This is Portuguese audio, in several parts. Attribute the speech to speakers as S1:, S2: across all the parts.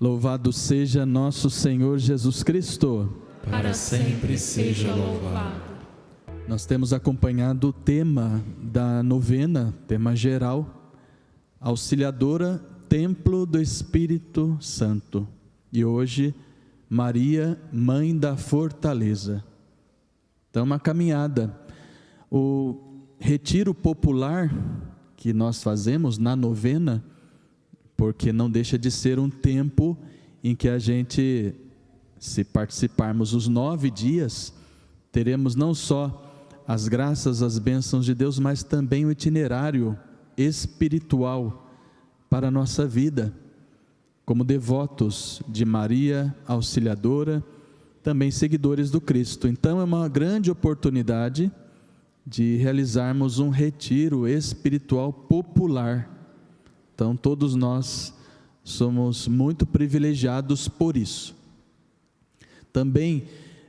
S1: Louvado seja nosso Senhor Jesus Cristo.
S2: Para sempre seja louvado.
S1: Nós temos acompanhado o tema da novena, tema geral, Auxiliadora, Templo do Espírito Santo. E hoje, Maria, Mãe da Fortaleza. Então, uma caminhada. O retiro popular que nós fazemos na novena, porque não deixa de ser um tempo em que a gente, se participarmos os 9 dias, teremos não só as graças, as bênçãos de Deus, mas também o itinerário espiritual para a nossa vida, como devotos de Maria Auxiliadora, também seguidores do Cristo. Então é uma grande oportunidade de realizarmos um retiro espiritual popular. Então todos nós somos muito privilegiados por isso. Também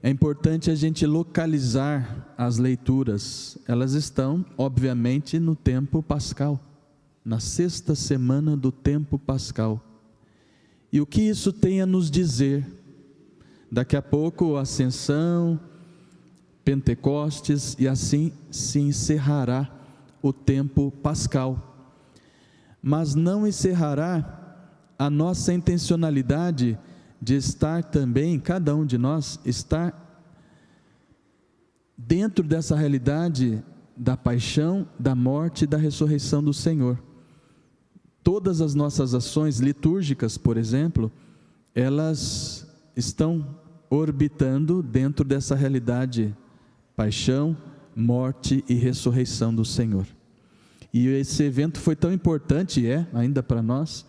S1: é importante a gente localizar as leituras. Elas estão, obviamente, no tempo pascal, na sexta semana do tempo pascal. E o que isso tem a nos dizer? Daqui a pouco, Ascensão, Pentecostes, e assim se encerrará o tempo pascal. Mas não encerrará a nossa intencionalidade de estar também, cada um de nós, estar dentro dessa realidade da paixão, da morte e da ressurreição do Senhor. Todas as nossas ações litúrgicas, por exemplo, elas estão orbitando dentro dessa realidade, paixão, morte e ressurreição do Senhor. E esse evento foi tão importante, ainda para nós,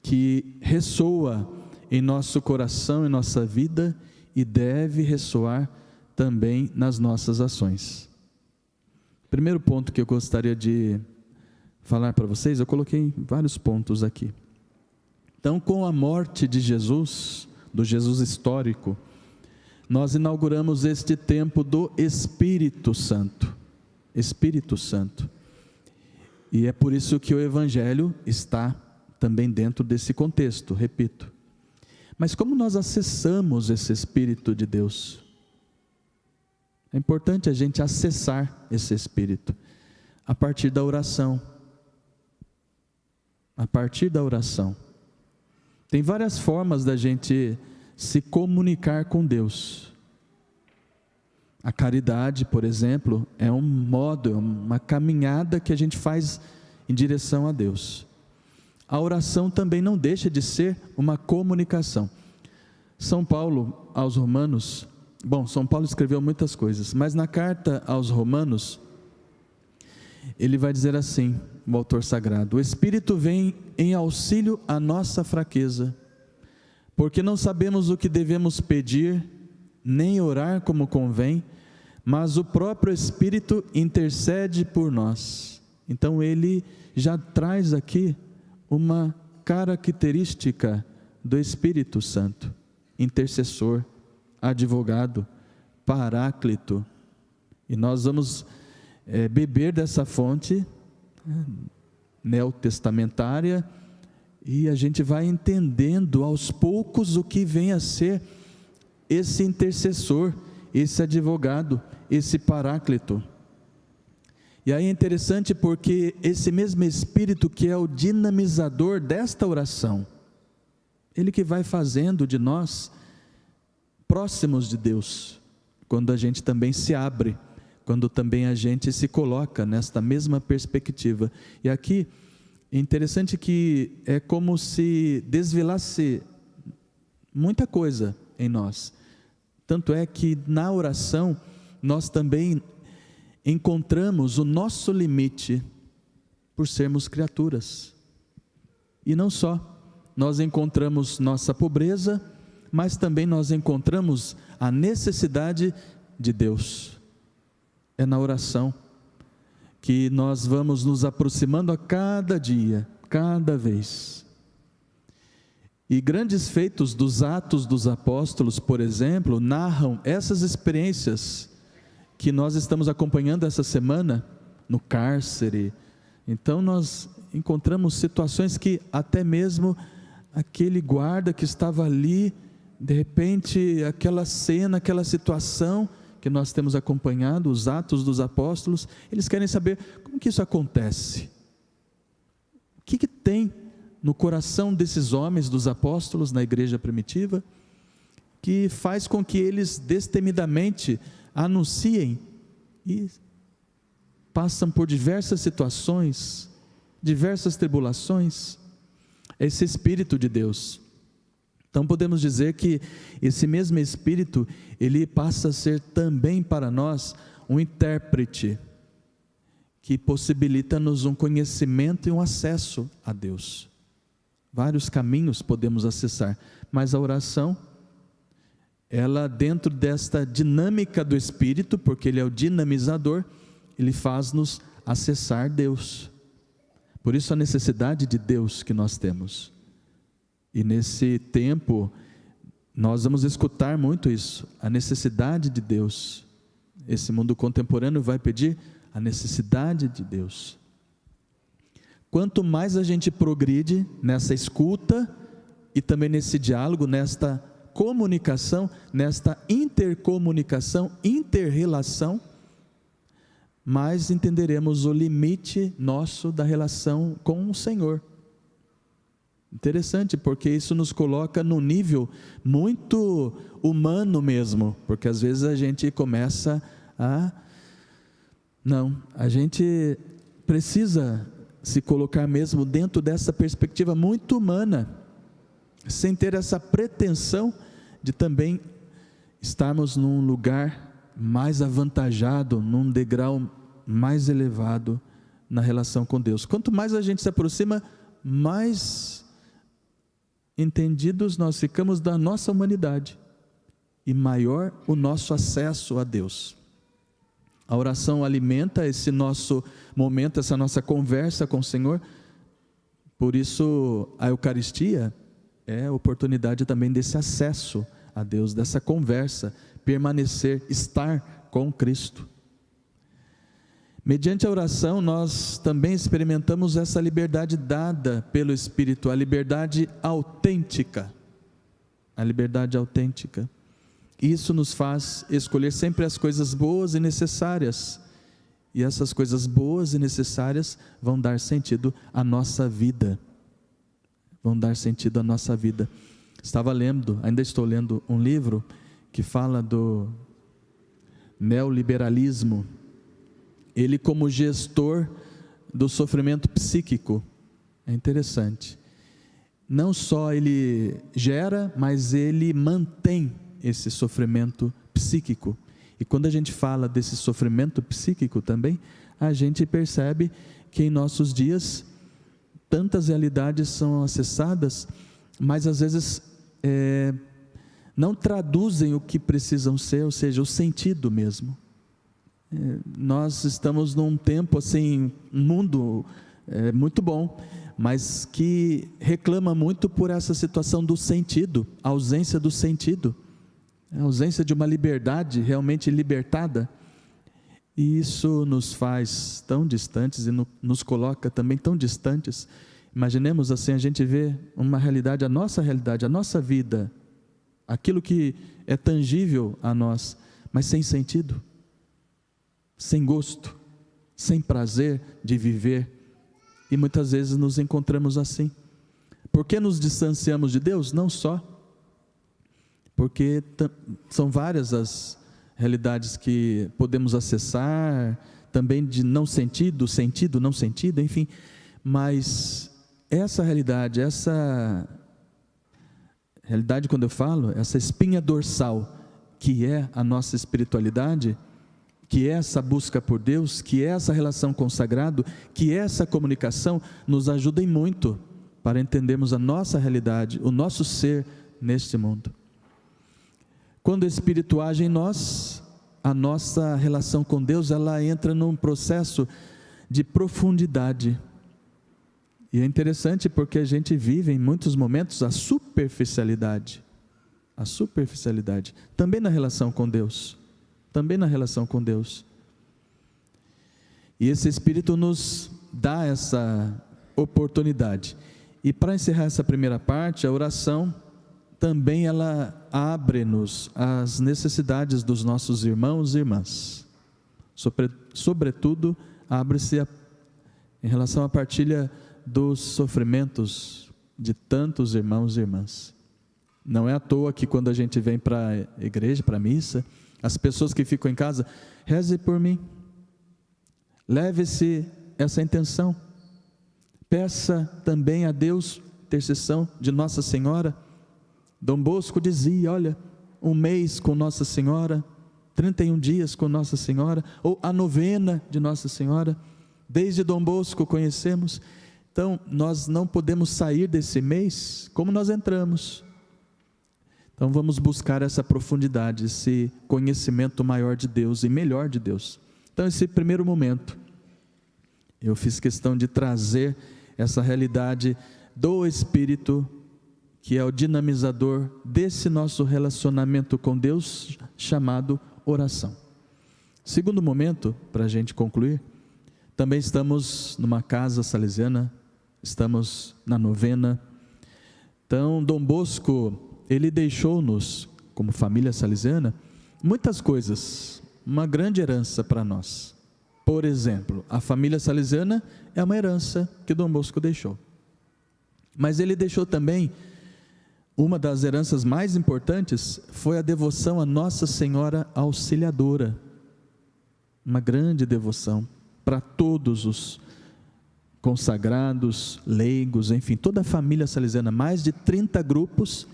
S1: que ressoa em nosso coração, em nossa vida, e deve ressoar também nas nossas ações. Primeiro ponto que eu gostaria de falar para vocês, eu coloquei vários pontos aqui. Então, com a morte de Jesus, do Jesus histórico, nós inauguramos este tempo do Espírito Santo. Espírito Santo. E é por isso que o Evangelho está também dentro desse contexto, repito. Mas como nós acessamos esse Espírito de Deus? É importante a gente acessar esse Espírito a partir da oração. A partir da oração. Tem várias formas da gente se comunicar com Deus. A caridade, por exemplo, é um modo, é uma caminhada que a gente faz em direção a Deus. A oração também não deixa de ser uma comunicação. São Paulo aos Romanos, São Paulo escreveu muitas coisas, mas na carta aos Romanos, ele vai dizer assim, o autor sagrado: o Espírito vem em auxílio à nossa fraqueza, porque não sabemos o que devemos pedir, nem orar como convém, mas o próprio Espírito intercede por nós. Então ele já traz aqui uma característica do Espírito Santo: intercessor, advogado, paráclito. E nós vamos beber dessa fonte neotestamentária, e a gente vai entendendo aos poucos o que vem a ser esse intercessor, esse advogado, esse paráclito. E aí é interessante porque esse mesmo Espírito que é o dinamizador desta oração, ele que vai fazendo de nós próximos de Deus, quando a gente também se abre, quando também a gente se coloca nesta mesma perspectiva. E aqui é interessante que é como se desvelasse muita coisa em nós. Tanto é que na oração nós também encontramos o nosso limite por sermos criaturas. E não só, nós encontramos nossa pobreza, mas também nós encontramos a necessidade de Deus. É na oração que nós vamos nos aproximando a cada dia, cada vez. E grandes feitos dos Atos dos Apóstolos, por exemplo, narram essas experiências que nós estamos acompanhando essa semana no cárcere. Então nós encontramos situações que até mesmo aquele guarda que estava ali, de repente, aquela cena, aquela situação que nós temos acompanhado, os Atos dos Apóstolos, eles querem saber como que isso acontece. O que tem no coração desses homens, dos apóstolos, na igreja primitiva, que faz com que eles destemidamente anunciem e passam por diversas situações, diversas tribulações. É esse Espírito de Deus. Então podemos dizer que esse mesmo Espírito, ele passa a ser também para nós um intérprete, que possibilita-nos um conhecimento e um acesso a Deus. Vários caminhos podemos acessar, mas a oração, ela dentro desta dinâmica do Espírito, porque ele é o dinamizador, ele faz-nos acessar Deus. Por isso a necessidade de Deus que nós temos. E nesse tempo, nós vamos escutar muito isso, a necessidade de Deus. Esse mundo contemporâneo vai pedir a necessidade de Deus. Quanto mais a gente progride nessa escuta e também nesse diálogo, nesta comunicação, nesta intercomunicação, interrelação, mais entenderemos o limite nosso da relação com o Senhor. Interessante, porque isso nos coloca num nível muito humano mesmo, porque às vezes a gente começa a... Não, a gente precisa se colocar mesmo dentro dessa perspectiva muito humana, sem ter essa pretensão de também estarmos num lugar mais avantajado, num degrau mais elevado na relação com Deus. Quanto mais a gente se aproxima, mais entendidos nós ficamos da nossa humanidade e maior o nosso acesso a Deus. A oração alimenta esse nosso momento, essa nossa conversa com o Senhor. Por isso a Eucaristia é a oportunidade também desse acesso a Deus, dessa conversa, permanecer, estar com Cristo. Mediante a oração nós também experimentamos essa liberdade dada pelo Espírito, a liberdade autêntica. A liberdade autêntica. Isso nos faz escolher sempre as coisas boas e necessárias. E essas coisas boas e necessárias vão dar sentido à nossa vida. Vão dar sentido à nossa vida. Ainda estou lendo um livro que fala do neoliberalismo. Ele como gestor do sofrimento psíquico. É interessante. Não só ele gera, mas ele mantém esse sofrimento psíquico. E quando a gente fala desse sofrimento psíquico também, a gente percebe que em nossos dias tantas realidades são acessadas, mas às vezes não traduzem o que precisam ser, ou seja, o sentido mesmo. Nós estamos num tempo assim, um mundo muito bom, mas que reclama muito por essa situação do sentido, a ausência do sentido, a ausência de uma liberdade realmente libertada. E isso nos faz tão distantes e nos coloca também tão distantes. Imaginemos assim, a gente vê uma realidade, a nossa vida, aquilo que é tangível a nós, mas sem sentido, sem gosto, sem prazer de viver. E muitas vezes nos encontramos assim. Por que nos distanciamos de Deus? Não só porque são várias as realidades que podemos acessar, também de não sentido, sentido, não sentido, enfim. Mas essa realidade quando eu falo, essa espinha dorsal, que é a nossa espiritualidade, que é essa busca por Deus, que é essa relação com o sagrado, que é essa comunicação, nos ajudem muito para entendermos a nossa realidade, o nosso ser neste mundo. Quando o Espírito age em nós, a nossa relação com Deus, ela entra num processo de profundidade. E é interessante porque a gente vive em muitos momentos a superficialidade, também na relação com Deus, E esse Espírito nos dá essa oportunidade. E para encerrar essa primeira parte, a oração também ela abre-nos as necessidades dos nossos irmãos e irmãs. Sobretudo, abre-se em relação à partilha dos sofrimentos de tantos irmãos e irmãs. Não é à toa que quando a gente vem para a igreja, para a missa, as pessoas que ficam em casa, reze por mim, leve-se essa intenção, peça também a Deus intercessão de Nossa Senhora. Dom Bosco dizia, olha, 1 mês com Nossa Senhora, 31 dias com Nossa Senhora, ou a novena de Nossa Senhora, desde Dom Bosco conhecemos. Então, nós não podemos sair desse mês como nós entramos. Então, vamos buscar essa profundidade, esse conhecimento maior de Deus e melhor de Deus. Então, esse primeiro momento, eu fiz questão de trazer essa realidade do Espírito, que é o dinamizador desse nosso relacionamento com Deus, chamado oração. Segundo momento, para a gente concluir, também estamos numa casa salesiana, estamos na novena. Então, Dom Bosco, ele deixou-nos, como família salesiana, muitas coisas, uma grande herança para nós. Por exemplo, a família salesiana é uma herança que Dom Bosco deixou. Mas ele deixou também, uma das heranças mais importantes, foi a devoção a Nossa Senhora Auxiliadora. Uma grande devoção para todos os consagrados, leigos, enfim, toda a família salesiana, mais de 30 grupos.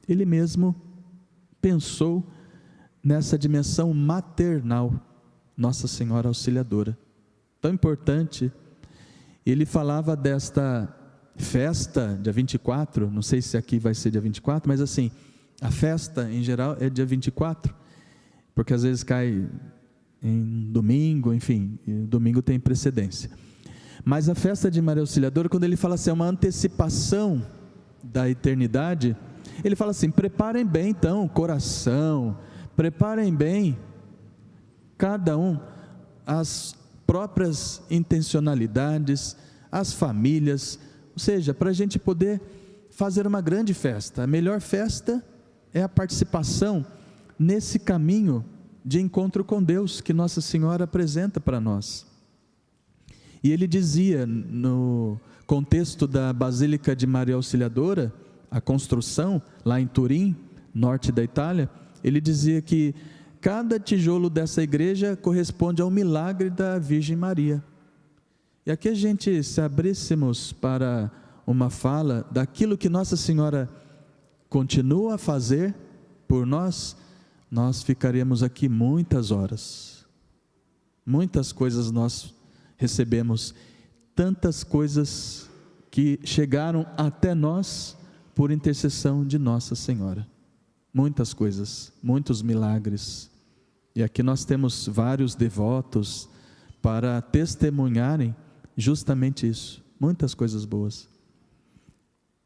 S1: Ele mesmo pensou nessa dimensão maternal, Nossa Senhora Auxiliadora. Tão importante. Ele falava desta festa, dia 24, não sei se aqui vai ser dia 24, mas assim, a festa em geral é dia 24, porque às vezes cai em domingo, enfim, domingo tem precedência. Mas a festa de Maria Auxiliadora, quando ele fala assim, é uma antecipação da eternidade, ele fala assim, preparem bem então o coração, preparem bem cada um as próprias intencionalidades, as famílias, ou seja, para a gente poder fazer uma grande festa. A melhor festa é a participação nesse caminho de encontro com Deus que Nossa Senhora apresenta para nós. E ele dizia, no contexto da Basílica de Maria Auxiliadora, a construção lá em Turim, norte da Itália, ele dizia que cada tijolo dessa igreja corresponde ao milagre da Virgem Maria. E aqui a gente, se abríssemos para uma fala daquilo que Nossa Senhora continua a fazer por nós, nós ficaríamos aqui muitas horas. Muitas coisas nós recebemos, tantas coisas que chegaram até nós por intercessão de Nossa Senhora. Muitas coisas, muitos milagres. E aqui nós temos vários devotos para testemunharem justamente isso, muitas coisas boas.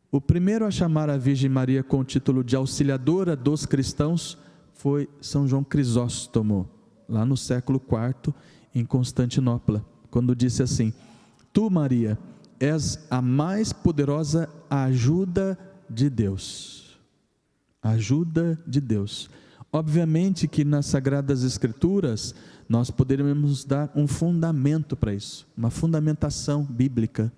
S1: O primeiro a chamar a Virgem Maria com o título de Auxiliadora dos cristãos foi São João Crisóstomo, lá no século IV, em Constantinopla, quando disse assim: Tu, Maria, és a mais poderosa ajuda de Deus. Ajuda de Deus. Obviamente que nas Sagradas Escrituras nós poderíamos dar um fundamento para isso, uma fundamentação bíblica.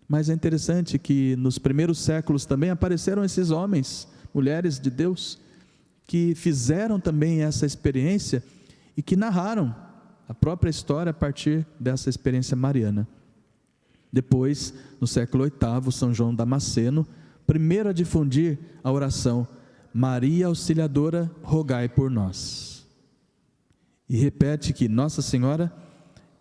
S1: Mas é interessante que nos primeiros séculos também apareceram esses homens, mulheres de Deus, que fizeram também essa experiência e que narraram a própria história a partir dessa experiência mariana. Depois, no século VIII, São João Damasceno, primeiro a difundir a oração: Maria Auxiliadora, rogai por nós. E repete que Nossa Senhora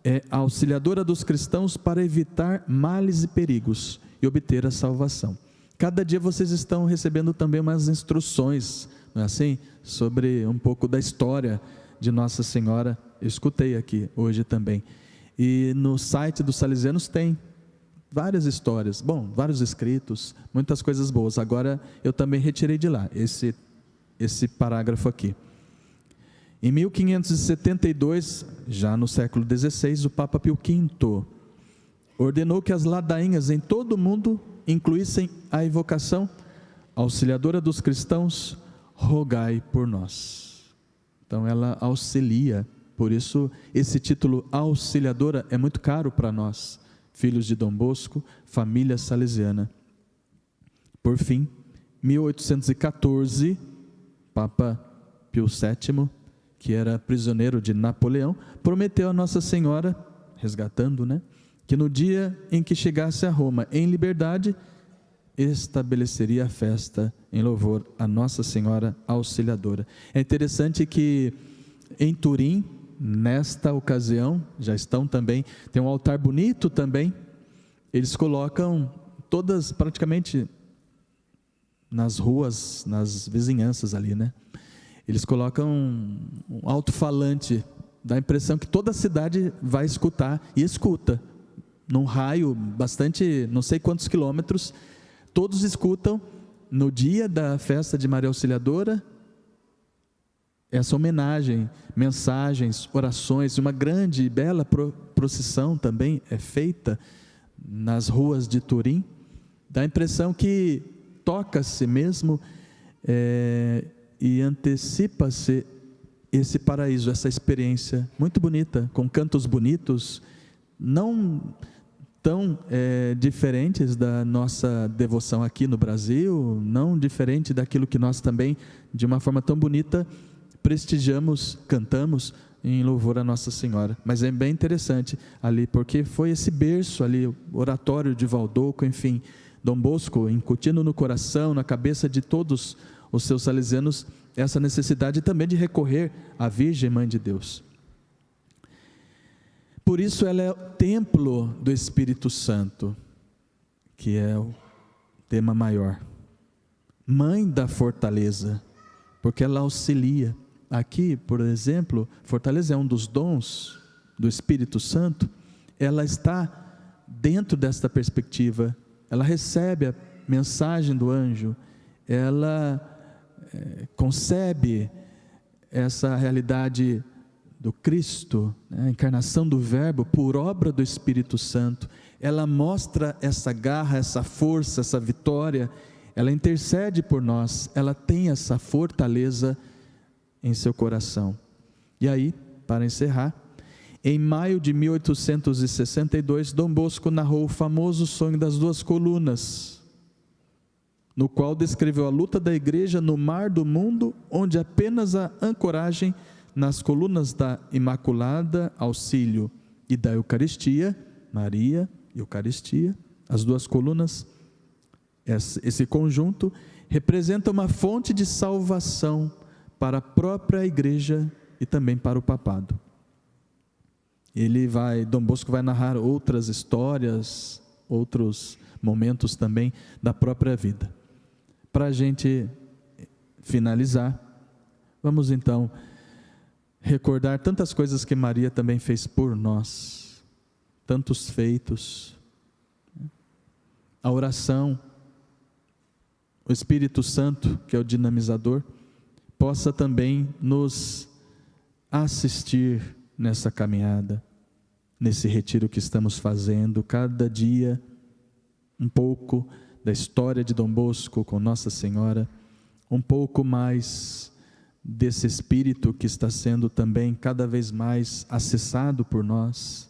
S1: é a auxiliadora dos cristãos para evitar males e perigos e obter a salvação. Cada dia vocês estão recebendo também umas instruções, não é assim? Sobre um pouco da história de Nossa Senhora. Eu escutei aqui hoje também. E no site dos Salesianos tem várias histórias, vários escritos, muitas coisas boas. Agora eu também retirei de lá esse parágrafo aqui. Em 1572, já no século XVI, o Papa Pio V ordenou que as ladainhas em todo o mundo incluíssem a invocação: Auxiliadora dos cristãos, rogai por nós. Então ela auxilia, por isso esse título Auxiliadora é muito caro para nós, filhos de Dom Bosco, família salesiana. Por fim, 1814, Papa Pio VII, que era prisioneiro de Napoleão, prometeu a Nossa Senhora, resgatando, que no dia em que chegasse a Roma em liberdade, estabeleceria a festa em louvor a Nossa Senhora Auxiliadora. É interessante que em Turim, nesta ocasião, já estão também, tem um altar bonito também, eles colocam todas, praticamente nas ruas, nas vizinhanças ali, eles colocam um alto-falante, dá a impressão que toda a cidade vai escutar, e escuta, num raio bastante, não sei quantos quilômetros, todos escutam, no dia da festa de Maria Auxiliadora, essa homenagem, mensagens, orações, uma grande e bela procissão também é feita nas ruas de Turim. Dá a impressão que toca-se mesmo e antecipa-se esse paraíso, essa experiência muito bonita, com cantos bonitos, não tão diferentes da nossa devoção aqui no Brasil, não diferente daquilo que nós também, de uma forma tão bonita, prestigiamos, cantamos em louvor a Nossa Senhora. Mas é bem interessante ali, porque foi esse berço ali, o oratório de Valdoco, enfim, Dom Bosco incutindo no coração, na cabeça de todos os seus salesianos, essa necessidade também de recorrer à Virgem Mãe de Deus. Por isso ela é o templo do Espírito Santo, que é o tema maior. Mãe da fortaleza, porque ela auxilia. Aqui, por exemplo, fortaleza é um dos dons do Espírito Santo, ela está dentro desta perspectiva, ela recebe a mensagem do anjo, ela concebe essa realidade do Cristo, a encarnação do Verbo por obra do Espírito Santo, ela mostra essa garra, essa força, essa vitória, ela intercede por nós, ela tem essa fortaleza em seu coração. E aí, para encerrar, em maio de 1862, Dom Bosco narrou o famoso sonho das duas colunas, no qual descreveu a luta da igreja no mar do mundo, onde apenas a ancoragem nas colunas da Imaculada Auxílio e da Eucaristia, Maria, Eucaristia, as duas colunas, esse conjunto, representa uma fonte de salvação para a própria igreja e também para o papado. Dom Bosco vai narrar outras histórias, outros momentos também da própria vida. Para a gente finalizar, vamos então recordar tantas coisas que Maria também fez por nós, tantos feitos, a oração, o Espírito Santo, que é o dinamizador, possa também nos assistir nessa caminhada, nesse retiro que estamos fazendo, cada dia um pouco da história de Dom Bosco com Nossa Senhora, um pouco mais desse Espírito que está sendo também cada vez mais acessado por nós,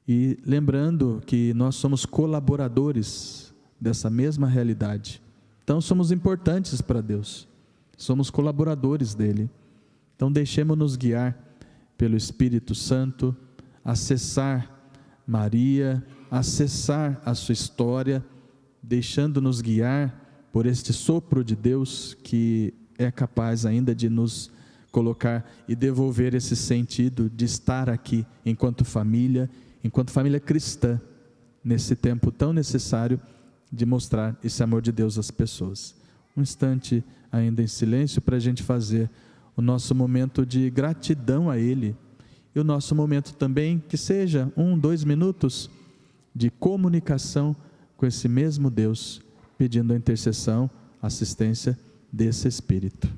S1: e lembrando que nós somos colaboradores dessa mesma realidade, então somos importantes para Deus, somos colaboradores dele, então deixemos-nos guiar pelo Espírito Santo, acessar Maria, acessar a sua história, deixando-nos guiar por este sopro de Deus que é capaz ainda de nos colocar e devolver esse sentido de estar aqui enquanto família cristã, nesse tempo tão necessário de mostrar esse amor de Deus às pessoas. Um instante ainda em silêncio para a gente fazer o nosso momento de gratidão a Ele, e o nosso momento também que seja 1-2 minutos de comunicação com esse mesmo Deus, pedindo a intercessão, assistência desse Espírito.